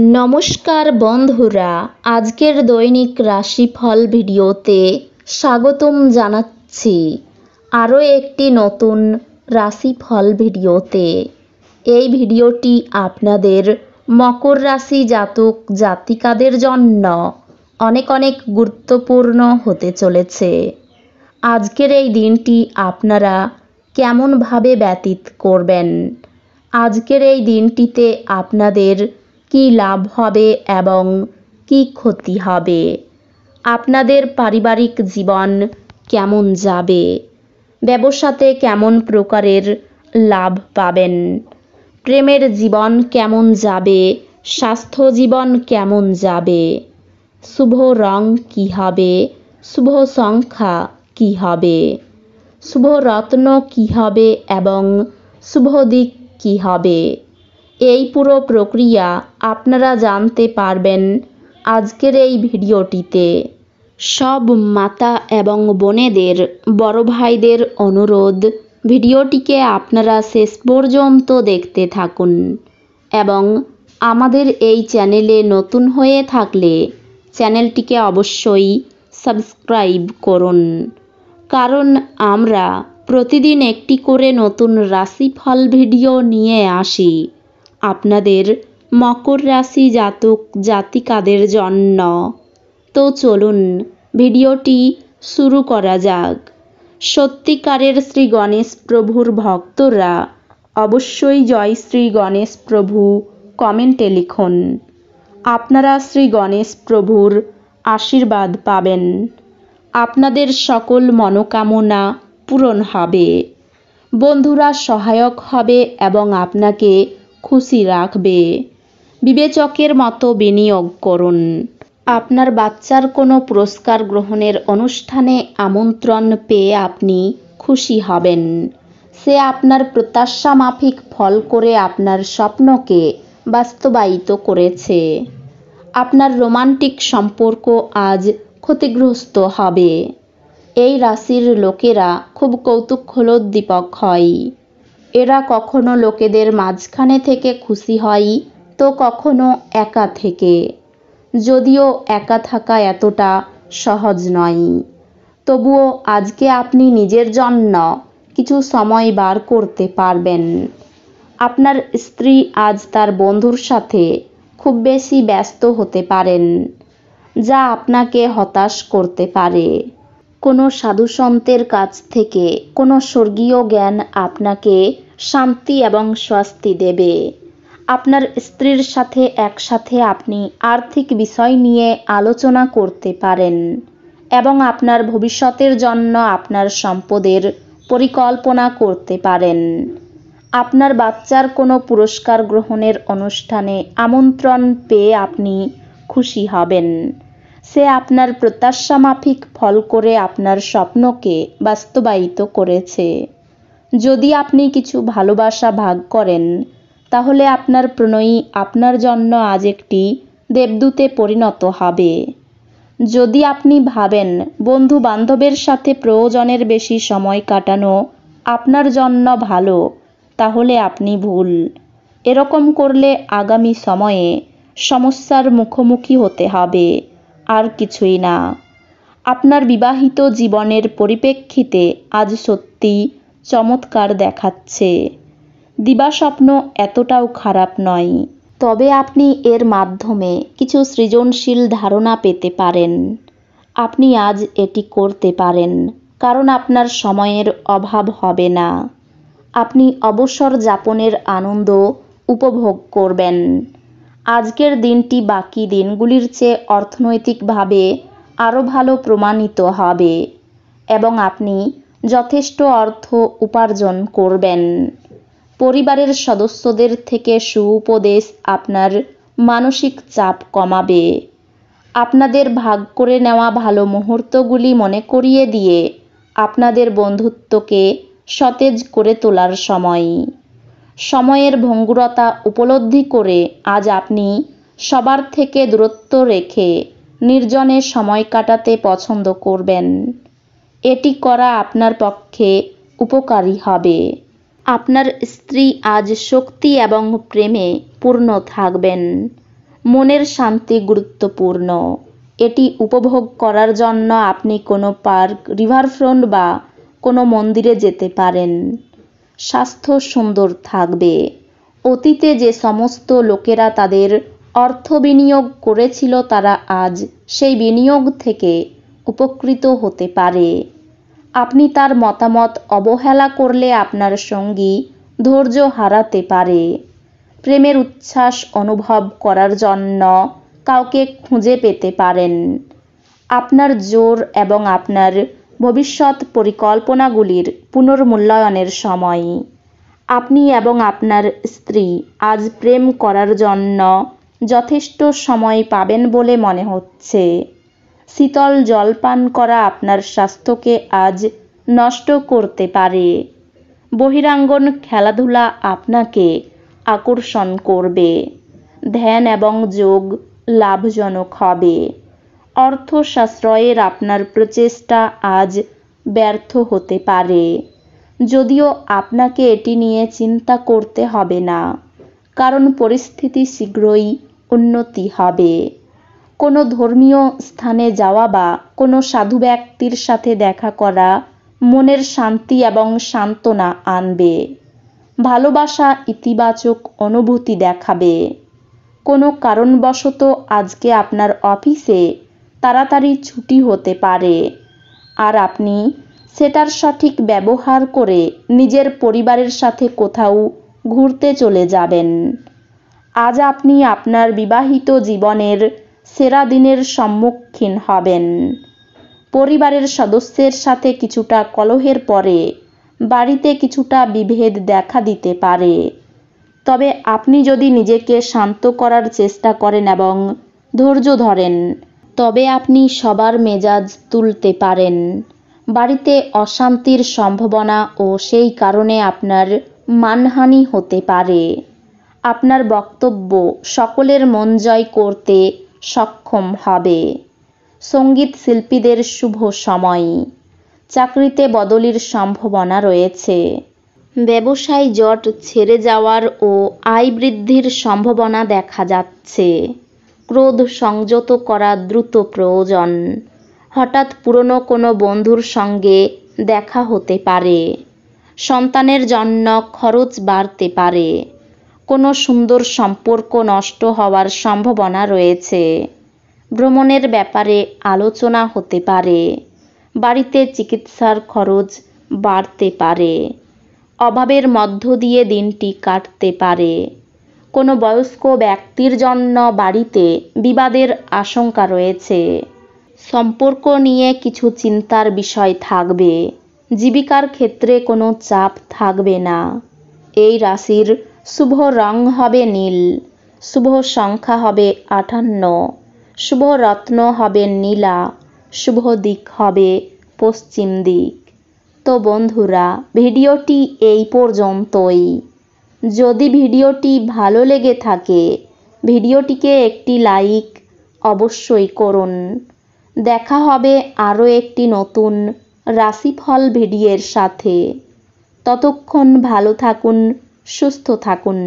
নমস্কার বন্ধুরা, আজকের দৈনিক রাশিফল ভিডিওতে স্বাগতম জানাচ্ছি আরও একটি নতুন রাশিফল ভিডিওতে। এই ভিডিওটি আপনাদের মকর রাশি জাতক জাতিকাদের জন্য অনেক অনেক গুরুত্বপূর্ণ হতে চলেছে। আজকের এই দিনটি আপনারা কেমনভাবে ব্যতীত করবেন, আজকের এই দিনটিতে আপনাদের কি লাভ হবে এবং কি ক্ষতি হবে, আপনাদের পারিবারিক জীবন কেমন যাবে, ব্যবসাতে কেমন প্রকারের লাভ পাবেন, প্রেমের জীবন কেমন যাবে, স্বাস্থ্য জীবন কেমন যাবে, শুভ রং কী হবে, শুভ সংখ্যা কী হবে, শুভ রত্ন কী হবে এবং শুভ দিক কী হবে, এই পুরো প্রক্রিয়া আপনারা জানতে পারবেন আজকের এই ভিডিওটিতে। সব মাতা এবং বোনেদের, বড় ভাইদের অনুরোধ, ভিডিওটিকে আপনারা শেষ পর্যন্ত দেখতে থাকুন এবং আমাদের এই চ্যানেলে নতুন হয়ে থাকলে চ্যানেলটিকে অবশ্যই সাবস্ক্রাইব করুন, কারণ আমরা প্রতিদিন একটি করে নতুন রাশিফল ভিডিও নিয়ে আসি আপনাদের মকর রাশি জাতক জাতিকাদের জন্য। তো চলুন ভিডিওটি শুরু করা যাক। সত্যিকারের শ্রী গণেশ প্রভুর ভক্তরা অবশ্যই জয় শ্রী গণেশ প্রভু কমেন্টে লিখুন। আপনারা শ্রী গণেশ প্রভুর আশীর্বাদ পাবেন, আপনাদের সকল মনোকামনা পূরণ হবে, বন্ধুরা সহায়ক হবে এবং আপনাকে খুশি রাখবে। বিবেচকের মতো বিনিয়োগ করুন। আপনার বাচ্চার কোনো পুরস্কার গ্রহণের অনুষ্ঠানে আমন্ত্রণ পেয়ে আপনি খুশি হবেন। সে আপনার প্রত্যাশা মাফিক ফল করে আপনার স্বপ্নকে বাস্তবায়িত করেছে। আপনার রোমান্টিক সম্পর্ক আজ ক্ষতিগ্রস্ত হবে। এই রাশির লোকেরা খুব কৌতূহলোদ্দীপক হয়। এরা কখনো লোকেদের মাঝখানে থেকে খুশি হয় তো কখনো একা থেকে। যদিও একা থাকা এতটা সহজ নয়, তবুও আজকে আপনি নিজের জন্য কিছু সময় বার করতে পারবেন। আপনার স্ত্রী আজ তার বন্ধুর সাথে খুব বেশি ব্যস্ত হতে পারেন, যা আপনাকে হতাশ করতে পারে। কোনো সাধুসন্তের কাছ থেকে কোনো স্বর্গীয় জ্ঞান আপনাকে শান্তি এবং স্বস্তি দেবে। আপনার স্ত্রীর সাথে একসাথে আপনি আর্থিক বিষয় নিয়ে আলোচনা করতে পারেন এবং আপনার ভবিষ্যতের জন্য আপনার সম্পদের পরিকল্পনা করতে পারেন। আপনার বাচ্চার কোনো পুরস্কার গ্রহণের অনুষ্ঠানে আমন্ত্রণ পেয়ে আপনি খুশি হবেন। সে আপনার প্রত্যাশা মাফিক ফল করে আপনার স্বপ্নকে বাস্তবায়িত করেছে। যদি আপনি কিছু ভালোবাসা ভাগ করেন, তাহলে আপনার প্রণয়ী আপনার জন্য আজ একটি দেবদূতে পরিণত হবে। যদি আপনি ভাবেন বন্ধু বান্ধবের সাথে প্রয়োজনের বেশি সময় কাটানো আপনার জন্য ভালো, তাহলে আপনি ভুল। এরকম করলে আগামী সময়ে সমস্যার মুখোমুখি হতে হবে, আর কিছুই না। আপনার বিবাহিত জীবনের পরিপ্রেক্ষিতে আজ সত্যি চমৎকার দেখাচ্ছে। দিবাস্বপ্ন এতটাও খারাপ নয়, তবে আপনি এর মাধ্যমে কিছু সৃজনশীল ধারণা পেতে পারেন। আপনি আজ এটি করতে পারেন কারণ আপনার সময়ের অভাব হবে না। আপনি অবসর যাপনের আনন্দ উপভোগ করবেন। আজকের দিনটি বাকি দিনগুলির চেয়ে অর্থনৈতিকভাবে আরও ভালো প্রমাণিত হবে এবং আপনি যথেষ্ট অর্থ উপার্জন করবেন। পরিবারের সদস্যদের থেকে সুউপদেশ আপনার মানসিক চাপ কমাবে। আপনাদের ভাগ করে নেওয়া ভালো মুহূর্তগুলি মনে করিয়ে দিয়ে আপনাদের বন্ধুত্বকে সতেজ করে তোলার সময়। সময়ের ভঙ্গুরতা উপলব্ধি করে আজ আপনি সবার থেকে দূরত্ব রেখে নির্জনে সময় কাটাতে পছন্দ করবেন। এটি করা আপনার পক্ষে উপকারী হবে। আপনার স্ত্রী আজ শক্তি এবং প্রেমে পূর্ণ থাকবেন। মনের শান্তি গুরুত্বপূর্ণ। এটি উপভোগ করার জন্য আপনি কোনো পার্ক, রিভারফ্রন্ট বা কোনো মন্দিরে যেতে পারেন। স্বাস্থ্য সুন্দর থাকবে। অতীতে যে সমস্ত লোকেরা তাদের অর্থ বিনিয়োগ করেছিল তারা আজ সেই বিনিয়োগ থেকে উপকৃত হতে পারে। আপনি তার মতামত অবহেলা করলে আপনার সঙ্গী ধৈর্য হারাতে পারে। প্রেমের উচ্ছ্বাস অনুভব করার জন্য কাউকে খুঁজে পেতে পারেন। আপনার জোর এবং আপনার ভবিষ্যৎ পরিকল্পনাগুলির পুনর্মূল্যায়নের সময়। আপনি এবং আপনার স্ত্রী আজ প্রেম করার জন্য যথেষ্ট সময় পাবেন বলে মনে হচ্ছে। শীতল জল পান করা আপনার স্বাস্থ্যকে আজ নষ্ট করতে পারে। বহিরাঙ্গন খেলাধুলা আপনাকে আকর্ষণ করবে। ধ্যান এবং যোগ লাভজনক হবে। অর্থ সাশ্রয়ের আপনার প্রচেষ্টা আজ ব্যর্থ হতে পারে, যদিও আপনাকে এটি নিয়ে চিন্তা করতে হবে না, কারণ পরিস্থিতি শীঘ্রই উন্নতি হবে। কোনো ধর্মীয় স্থানে যাওয়া বা কোনো সাধু ব্যক্তির সাথে দেখা করা মনের শান্তি এবং সান্ত্বনা আনবে। ভালোবাসা ইতিবাচক অনুভূতি দেখাবে। কোনো কারণবশত আজকে আপনার অফিসে তাড়াতাড়ি ছুটি হতে পারে, আর আপনি সেটার সঠিক ব্যবহার করে নিজের পরিবারের সাথে কোথাও ঘুরতে চলে যাবেন। আজ আপনি আপনার বিবাহিত জীবনের সেরা দিনের সম্মুখীন হবেন। পরিবারের সদস্যের সাথে কিছুটা কলহের পরে বাড়িতে কিছুটা বিভেদ দেখা দিতে পারে। তবে আপনি যদি নিজেকে শান্ত করার চেষ্টা করেন এবং ধৈর্য ধরেন, তবে আপনি সবার মেজাজ তুলতে পারেন। বাড়িতে অশান্তির সম্ভাবনা ও সেই কারণে আপনার মানহানি হতে পারে। আপনার বক্তব্য সকলের মন জয় করতে সক্ষম হবে। সঙ্গীত শিল্পীদের শুভ সময়। চাকরিতে বদলির সম্ভাবনা রয়েছে। ব্যবসায় জট ছেড়ে যাওয়ার ও আয় বৃদ্ধির সম্ভাবনা দেখা যাচ্ছে। ক্রোধ সংযত করা দ্রুত প্রয়োজন। হঠাৎ পুরনো কোনো বন্ধুর সঙ্গে দেখা হতে পারে। সন্তানের জন্য খরচ বাড়তে পারে। কোনো সুন্দর সম্পর্ক নষ্ট হওয়ার সম্ভাবনা রয়েছে। ভ্রমণের ব্যাপারে আলোচনা হতে পারে। বাড়িতে চিকিৎসার খরচ বাড়তে পারে। অভাবের মধ্য দিয়ে দিনটি কাটতে পারে। কোনো বয়স্ক ব্যক্তির জন্য বাড়িতে বিবাদের আশঙ্কা রয়েছে। সম্পর্ক নিয়ে কিছু চিন্তার বিষয় থাকবে। জীবিকার ক্ষেত্রে কোনো চাপ থাকবে না। এই রাশির শুভ রং হবে নীল। শুভ সংখ্যা হবে 58। শুভ রত্ন হবে নীলা। শুভ দিক হবে পশ্চিম দিক। তো বন্ধুরা, ভিডিওটি এই পর্যন্তই। যদি ভিডিওটি ভালো লেগে থাকে ভিডিওটিকে একটি লাইক অবশ্যই করুন। দেখা হবে আরও একটি নতুন রাশিফল ভিডিওর সাথে। ততক্ষণ ভালো থাকুন, সুস্থ থাকুন,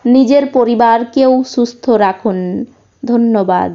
নিজের পরিবারকেও সুস্থ রাখুন। ধন্যবাদ।